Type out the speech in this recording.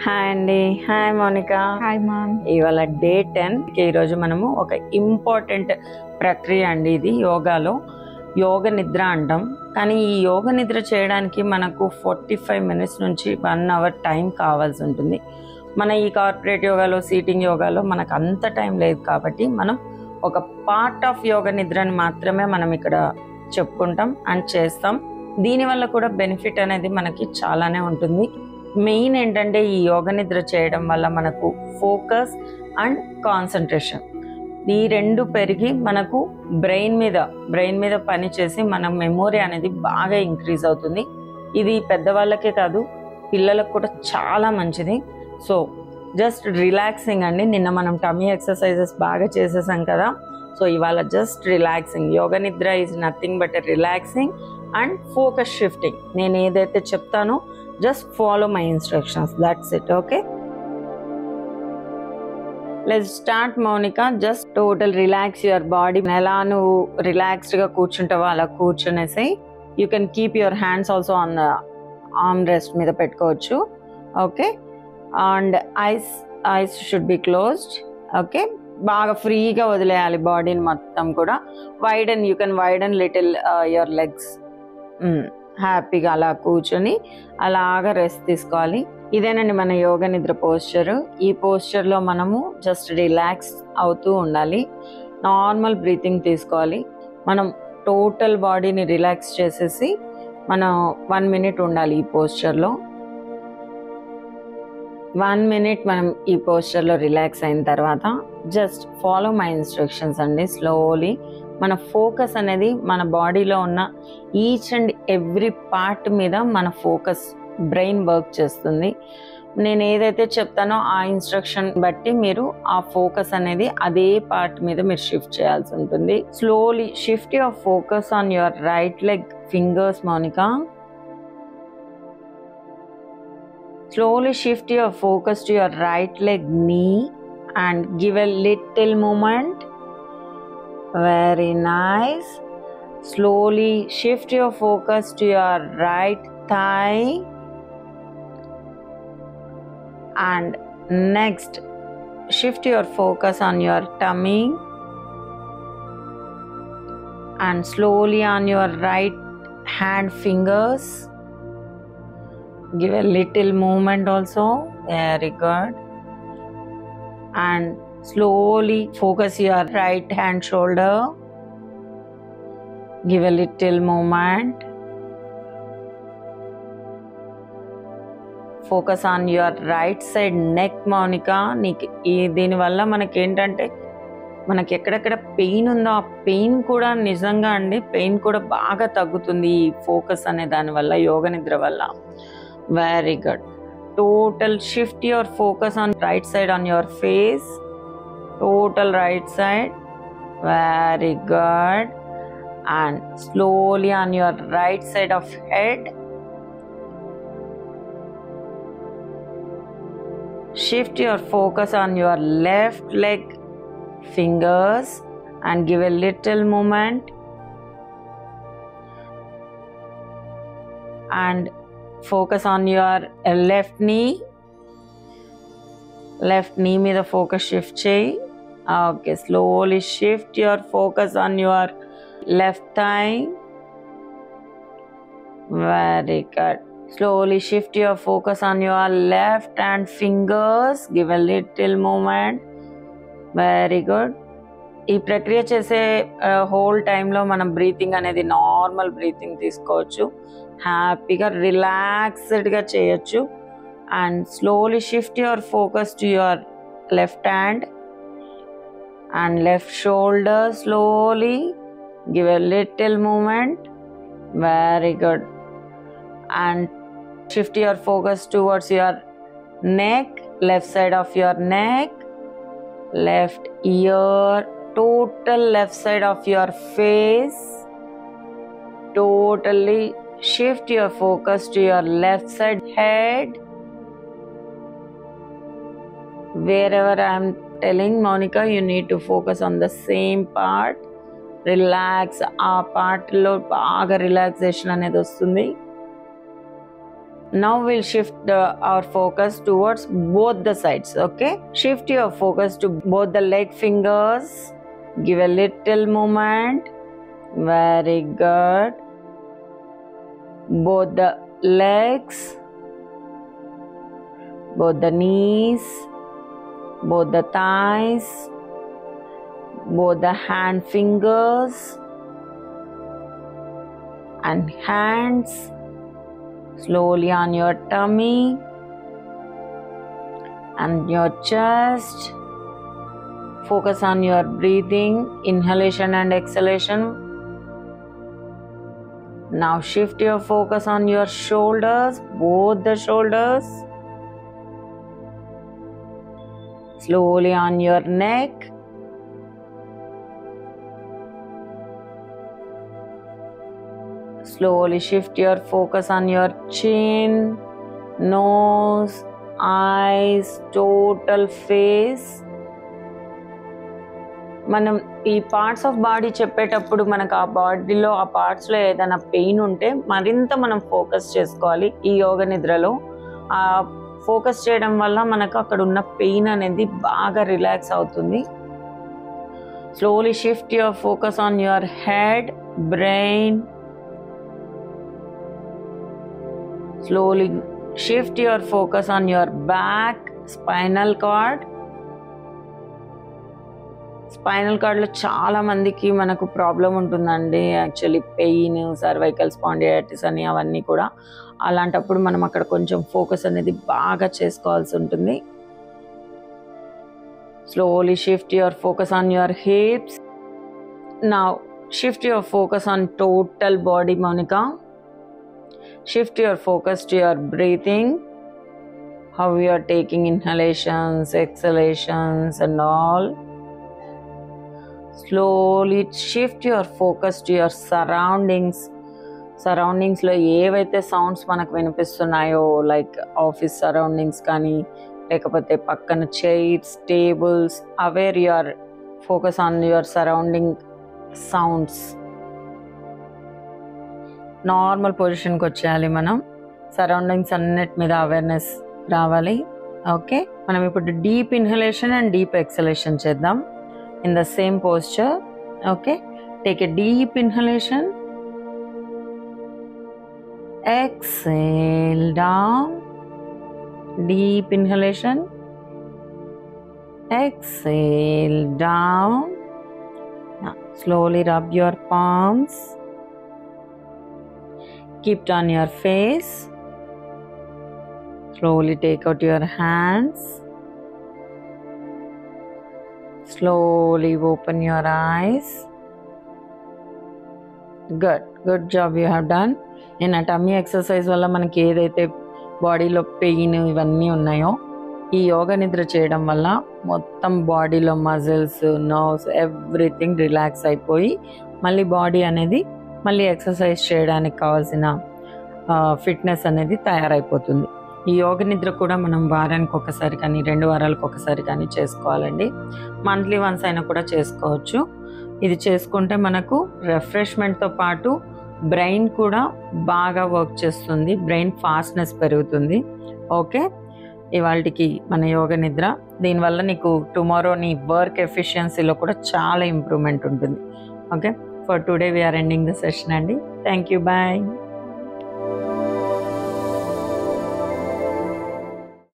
Hi అండి. Hi Monica. Hi ma'am. ఇవాళ day 10. ఈరోజు మనము ఒక ఇంపార్టెంట్ ప్రక్రియ అండి. ఇది యోగాలో యోగ నిద్ర అంటాం. కానీ ఈ యోగ నిద్ర చేయడానికి మనకు 45 మినిట్స్ నుంచి 1 అవర్ టైం కావాల్సి ఉంటుంది. మన ఈ కార్పొరేట్ యోగాలో, సీటింగ్ యోగాలో మనకు అంత టైం లేదు కాబట్టి మనం ఒక పార్ట్ ఆఫ్ యోగ నిద్రని మాత్రమే మనం ఇక్కడ చెప్పుకుంటాం అండ్ చేస్తాం. దీనివల్ల కూడా బెనిఫిట్ అనేది మనకి చాలానే ఉంటుంది. మెయిన్ ఏంటంటే ఈ యోగ నిద్ర చేయడం వల్ల మనకు ఫోకస్ అండ్ కాన్సన్ట్రేషన్ ఈ రెండు పెరిగి మనకు బ్రెయిన్ మీద పని చేసి మన మెమొరీ అనేది బాగా ఇంక్రీజ్ అవుతుంది. ఇది పెద్దవాళ్ళకే కాదు, పిల్లలకు కూడా చాలా మంచిది. సో జస్ట్ రిలాక్సింగ్ అండి. నిన్న మనం టమీ ఎక్సర్సైజెస్ బాగా చేసేసాం కదా. సో ఇవాళ just relaxing. Yoga nidra is nothing but relaxing and focus shifting. నేను ఏదైతే చెప్తానో just follow my instructions, that's it. Okay, let's start Monica. Just total relax your body. ఎలా నువ్వు రిలాక్స్డ్ గా కూర్చుంటావో అలా కూర్చునేసి you can keep your hands also on the arm rest మీద పెట్టుకోవచ్చు. Okay, and eyes should be closed. Okay, బాగా ఫ్రీగా వదిలేయాలి బాడీని మొత్తం కూడా. వైడన్, you can వైడన్ little your legs. హ్యాపీగా అలా కూర్చొని అలాగా రెస్ట్ తీసుకోవాలి. ఇదేనండి మన యోగ నిద్ర పోస్చర్. ఈ పోస్చర్లో మనము జస్ట్ రిలాక్స్ అవుతూ ఉండాలి. నార్మల్ బ్రీతింగ్ తీసుకోవాలి. మనం టోటల్ బాడీని రిలాక్స్ చేసేసి మనం 1 మినిట్ ఉండాలి ఈ పోస్చర్లో. 1 మినిట్ మనం ఈ పోస్చర్లో రిలాక్స్ అయిన తర్వాత జస్ట్ ఫాలో మై ఇన్స్ట్రక్షన్స్ అండి. స్లోలీ మన ఫోకస్ అనేది మన బాడీలో ఉన్న ఈచ్ అండ్ ఎవ్రీ పార్ట్ మీద మన ఫోకస్ బ్రెయిన్ వర్క్ చేస్తుంది. నేను ఏదైతే చెప్తానో ఆ ఇన్స్ట్రక్షన్ బట్టి మీరు ఆ ఫోకస్ అనేది అదే పార్ట్ మీద మీరు షిఫ్ట్ చేయాల్సి ఉంటుంది. Slowly shift your focus on your right leg fingers Monica. Slowly shift your focus to your right leg knee and give a little movement. Very nice. Slowly shift your focus to your right thigh. And next, shift your focus on your tummy. And slowly on your right hand fingers. Give a little movement also. Very good. And slowly focus your right hand shoulder. Give a little movement. Focus on your right side neck Monica. దీనివల్ల మనకి ఏంటంటే మనకి ఎక్కడెక్కడ pain ఉందో ఆ pain కూడా నిజంగా అండి, పెయిన్ కూడా బాగా తగ్గుతుంది ఈ ఫోకస్ అనే దానివల్ల, యోగ నిద్ర వల్ల. Very good. Total shift your focus on right side on your face. Total right side. Very good. And slowly on your right side of head. Shift your focus on your left leg fingers and give a little movement. And focus on your left knee. Left knee మీద focus shift చేయి. Okay, slowly shift your focus on your left thigh. Very good. Slowly shift your focus on your left hand fingers. Give a little movement. Very good. ఈ ప్రక్రియ చేసే whole టైంలో మనం breathing అనేది normal breathing తీసుకోవచ్చు. హ్యాపీగా రిలాక్స్డ్గా చేయొచ్చు. And slowly shift your focus to your left hand and left shoulder. Slowly give a little movement. Very good. And shift your focus towards your neck, left side of your neck, left ear, total left side of your face. Totally shift your focus to your left side head. Wherever I am telling Monica, you need to focus on the same part. Relax. ఆ part లో బాగా relaxation అనేది వస్తుంది. Now we'll shift our focus towards both the sides. Okay, shift your focus to both the leg fingers. Give a little movement. Very good. Both the legs, both the knees, both the thighs, both the hand fingers and hands. Slowly on your tummy and your chest. Focus on your breathing, inhalation and exhalation. Now shift your focus on your shoulders, both the shoulders. Slowly on your neck. Slowly shift your focus on your chin, nose, eyes, total face. మనం ఈ parts of body చెప్పేటప్పుడు మనకు ఆ బాడీలో ఆ పార్ట్స్లో ఏదైనా pain ఉంటే మరింత మనం ఫోకస్ చేసుకోవాలి. ఈ యోగ నిద్రలో ఆ ఫోకస్ చేయడం వల్ల మనకు అక్కడ ఉన్న పెయిన్ అనేది బాగా రిలాక్స్ అవుతుంది. Slowly shift your focus on your head, brain. Slowly shift your focus on your back, spinal cord. Spinal కార్డ్లో చాలా మందికి మనకు ప్రాబ్లం ఉంటుందండి. యాక్చువల్లీ పెయిన్, సర్వైకల్ స్పాండిలైటిస్ అని అవన్నీ కూడా. అలాంటప్పుడు మనం అక్కడ కొంచెం ఫోకస్ అనేది బాగా చేసుకోవాల్సి ఉంటుంది. Slowly shift your focus on your hips. Now shift your focus on total body, Monica. Shift your focus to your breathing, how you are taking inhalations, exhalations and all. Slowly shift your focus to your surroundings. Surroundings lo ఏవైతే sounds మనకు వినిపిస్తున్నాయో, like office surroundings కానీ లేకపోతే పక్కన chairs, tables, aware your focus on your surrounding sounds. Normal పొజిషన్కి వచ్చేయాలి. మనం surroundings అన్నిటి మీద అవేర్నెస్ రావాలి. ఓకే, మనం ఇప్పుడు deep inhalation and deep exhalation చేద్దాం in the same posture. Okay, take a deep inhalation, exhale down, deep inhalation, exhale down. Now slowly rub your palms. Keep it on your face. Slowly take out your hands. Slowly open your eyes. Good job you have done. In a tummy exercise వల్ల మనకి ఏదైతే బాడీలో pain ఇవన్నీ ఉన్నాయో ఈ యోగ నిద్ర చేయడం వల్ల మొత్తం బాడీలో మజిల్స్, నర్వ్స్, ఎవ్రీథింగ్ రిలాక్స్ అయిపోయి మళ్ళీ బాడీ అనేది మళ్ళీ ఎక్సర్సైజ్ చేయడానికి కావాల్సిన ఫిట్నెస్ అనేది తయారైపోతుంది. ఈ యోగ నిద్ర కూడా మనం వారానికి ఒకసారి కానీ 2 వారాలకు ఒకసారి కానీ చేసుకోవాలండి. మంత్లీ వన్స్ అయినా కూడా చేసుకోవచ్చు. ఇది చేసుకుంటే మనకు రిఫ్రెష్మెంట్తో పాటు బ్రెయిన్ కూడా బాగా వర్క్ చేస్తుంది, బ్రెయిన్ ఫాస్ట్నెస్ పెరుగుతుంది. ఓకే, ఇవాళకి మన యోగ నిద్ర. దీనివల్ల నీకు టుమారో నీ వర్క్ ఎఫిషియన్సీలో కూడా చాలా ఇంప్రూవ్మెంట్ ఉంటుంది. Okay, for today we are ending the session, Andy. Thank you. Bye.